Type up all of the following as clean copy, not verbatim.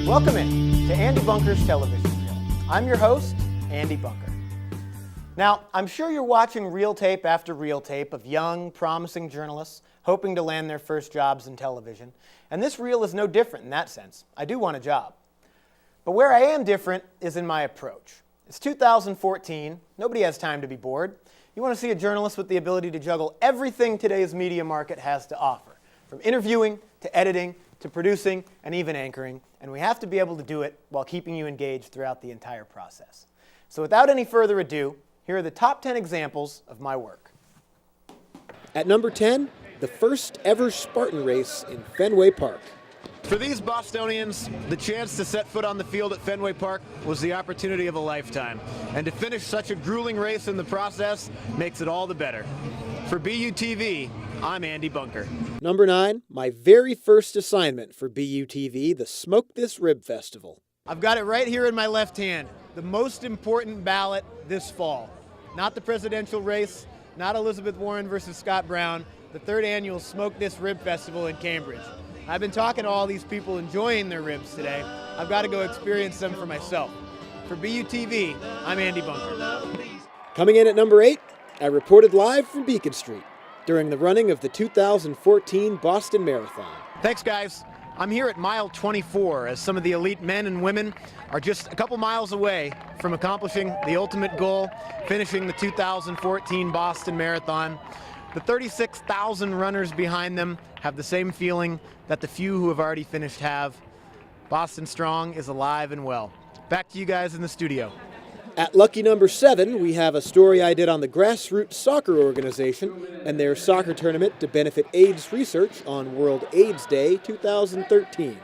Welcome in to Andy Bunker's television reel. I'm your host, Andy Bunker. Now, I'm sure you're watching reel tape after reel tape of young, promising journalists hoping to land their first jobs in television, and this reel is no different in that sense. I do want a job. But where I am different is in my approach. It's 2014. Nobody has time to be bored. You want to see a journalist with the ability to juggle everything today's media market has to offer, from interviewing to editing to producing and even anchoring, and we have to be able to do it while keeping you engaged throughout the entire process. So without any further ado, here are the top 10 examples of my work. At number 10, the first ever Spartan race in Fenway Park. For these Bostonians, the chance to set foot on the field at Fenway Park was the opportunity of a lifetime. And to finish such a grueling race in the process makes it all the better. For BUTV, I'm Andy Bunker. Number 9, my very first assignment for BUTV, the Smoke This Rib Festival. I've got it right here in my left hand, the most important ballot this fall. Not the presidential race, not Elizabeth Warren versus Scott Brown, the third annual Smoke This Rib Festival in Cambridge. I've been talking to all these people enjoying their ribs today. I've got to go experience them for myself. For BUTV, I'm Andy Bunker. Coming in at number 8, I reported live from Beacon Street during the running of the 2014 Boston Marathon. Thanks, guys. I'm here at mile 24 as some of the elite men and women are just a couple miles away from accomplishing the ultimate goal, finishing the 2014 Boston Marathon. The 36,000 runners behind them have the same feeling that the few who have already finished have. Boston Strong is alive and well. Back to you guys in the studio. At lucky number 7, we have a story I did on the Grassroots Soccer Organization and their soccer tournament to benefit AIDS research on World AIDS Day 2013.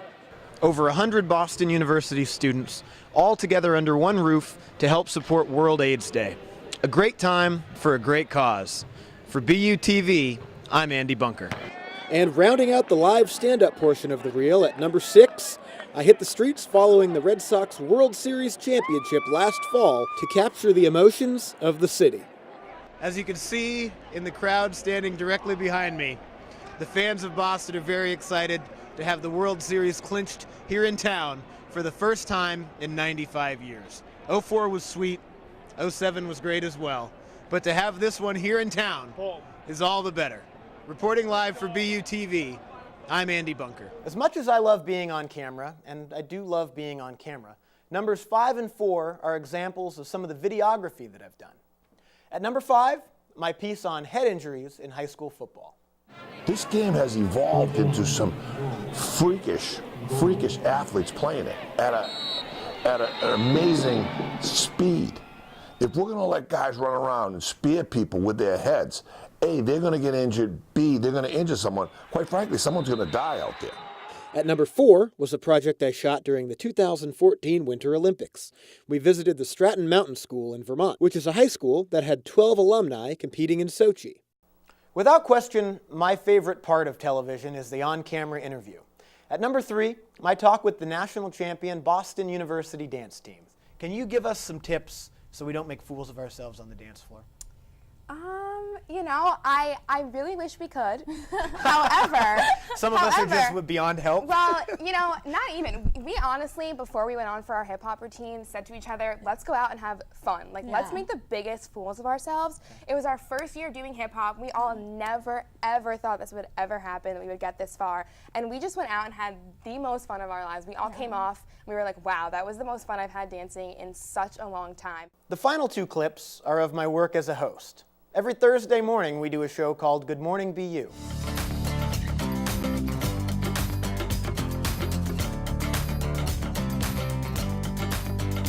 Over 100 Boston University students, all together under one roof to help support World AIDS Day. A great time for a great cause. For BUTV, I'm Andy Bunker. And rounding out the live stand-up portion of the reel at number 6, I hit the streets following the Red Sox World Series championship last fall to capture the emotions of the city. As you can see in the crowd standing directly behind me, the fans of Boston are very excited to have the World Series clinched here in town for the first time in 95 years. 04 was sweet, 07 was great as well, but to have this one here in town is all the better. Reporting live for BUTV, I'm Andy Bunker. As much as I love being on camera, and I do love being on camera, numbers 5 and 4 are examples of some of the videography that I've done. At number 5, my piece on head injuries in high school football. This game has evolved into some freakish athletes playing it at an amazing speed. If we're going to let guys run around and spear people with their heads, A, they're going to get injured, B, they're going to injure someone. Quite frankly, someone's going to die out there. At number 4 was a project I shot during the 2014 Winter Olympics. We visited the Stratton Mountain School in Vermont, which is a high school that had 12 alumni competing in Sochi. Without question, my favorite part of television is the on-camera interview. At number 3, my talk with the national champion Boston University dance team. Can you give us some tips so we don't make fools of ourselves on the dance floor? I really wish we could. However, Some of us are just beyond help. Well, not even. We honestly, before we went on for our hip hop routine, said to each other, let's go out and have fun. Let's make the biggest fools of ourselves. It was our first year doing hip hop. We all never, ever thought this would ever happen, that we would get this far. And we just went out and had the most fun of our lives. We all came off. We were like, wow, that was the most fun I've had dancing in such a long time. The final 2 clips are of my work as a host. Every Thursday morning, we do a show called Good Morning BU.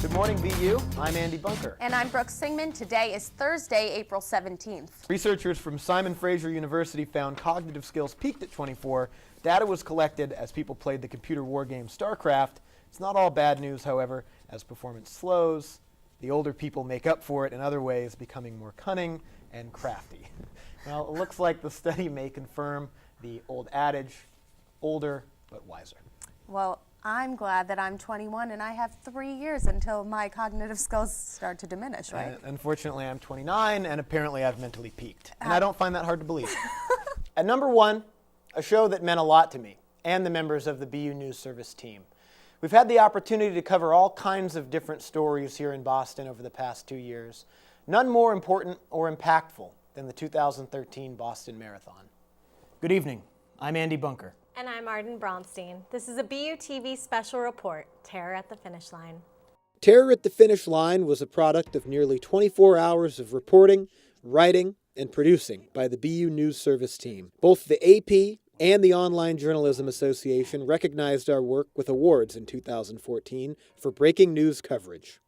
Good morning, BU. I'm Andy Bunker. And I'm Brooke Singman. Today is Thursday, April 17th. Researchers from Simon Fraser University found cognitive skills peaked at 24. Data was collected as people played the computer war game StarCraft. It's not all bad news, however, as performance slows. The older people make up for it in other ways, becoming more cunning and crafty. Well, it looks like the study may confirm the old adage, older but wiser. Well, I'm glad that I'm 21 and I have 3 years until my cognitive skills start to diminish, right? Unfortunately, I'm 29 and apparently I've mentally peaked. And I don't find that hard to believe. At number 1, a show that meant a lot to me and the members of the BU News Service team. We've had the opportunity to cover all kinds of different stories here in Boston over the past 2 years, none more important or impactful than the 2013 Boston Marathon. Good evening. I'm Andy Bunker. And I'm Arden Bronstein. This is a BUTV special report, Terror at the Finish Line. Terror at the Finish Line was a product of nearly 24 hours of reporting, writing, and producing by the BU News Service team. Both the AP and the Online Journalism Association recognized our work with awards in 2014 for breaking news coverage.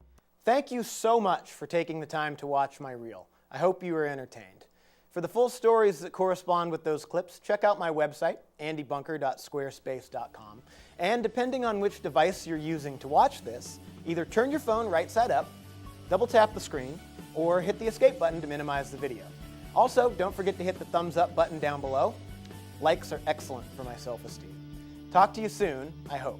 Thank you so much for taking the time to watch my reel. I hope you were entertained. For the full stories that correspond with those clips, check out my website, andybunker.squarespace.com. And depending on which device you're using to watch this, either turn your phone right side up, double tap the screen, or hit the escape button to minimize the video. Also, don't forget to hit the thumbs up button down below. Likes are excellent for my self-esteem. Talk to you soon, I hope.